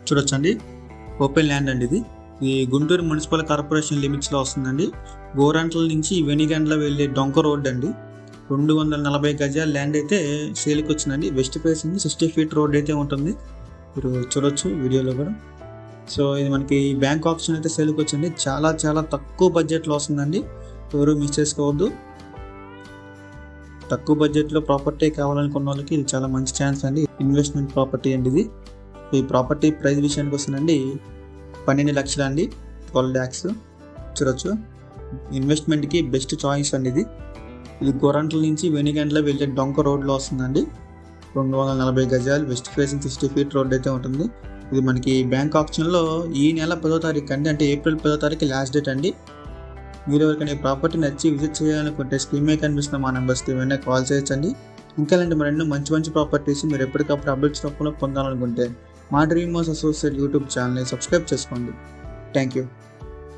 చూడొచ్చండి, open land అండి. ఇది గుంటూరు మున్సిపల్ కార్పొరేషన్ లిమిట్స్లో వస్తుందండి. గోరంట్ల నుంచి వెనిగండ్ల వెళ్ళే డొంక రోడ్ అండి. 240 గజాల ల్యాండ్ అయితే సేల్కి వచ్చిందండి. వెస్ట్ ఫేసింగ్ 60 ఫీట్ రోడ్ అయితే ఉంటుంది, మీరు చూడొచ్చు వీడియోలో కూడా. సో ఇది మనకి బ్యాంక్ ఆప్షన్ అయితే సేల్కి వచ్చింది. చాలా చాలా తక్కువ బడ్జెట్లో వస్తుందండి, ఎవరు మిస్ చేసుకోవద్దు. తక్కువ బడ్జెట్లో ప్రాపర్టీ కావాలనుకున్న వాళ్ళకి ఇది చాలా మంచి ఛాన్స్ అండి. ఇన్వెస్ట్మెంట్ ప్రాపర్టీ అండి ఇది. ఈ ప్రాపర్టీ ప్రైస్ విషయానికి వస్తుందండి 12 లక్షలు అండి, 12 lakhs. చూడొచ్చు, ఇన్వెస్ట్మెంట్కి బెస్ట్ చాయిస్ అండి ఇది గోరంట్ల నుంచి వెనిగండ్ల వెళ్ళే డొంక రోడ్లో వస్తుందండి. 240 గజాలు, వెస్ట్ ఫేసింగ్ 60 ఫీట్ రోడ్ అయితే ఉంటుంది. ఇది మనకి బ్యాంక్ ఆప్షన్లో ఈ నెల 10వ తారీఖు అండి, అంటే ఏప్రిల్ 10వ తారీఖు లాస్ట్ డేట్ అండి. మీరు ఎవరికైనా ప్రాపర్టీ నచ్చి విజిట్ చేయాలనుకుంటే స్క్రీన్ మీద కనిపిస్తున్న మా నెంబర్స్కి ఏమైనా కాల్ చేయొచ్చండి. ఇంకా ఇలాంటి మరెన్నో మంచి మంచి ప్రాపర్టీస్ మీరు ఎప్పటికప్పుడు అప్డేట్స్ రూపంలో పొందాలనుకుంటే మా డ్రీమ్ హౌస్ అసోసియేట్ యూట్యూబ్ ఛానల్ని సబ్స్క్రైబ్ చేసుకోండి. Thank you.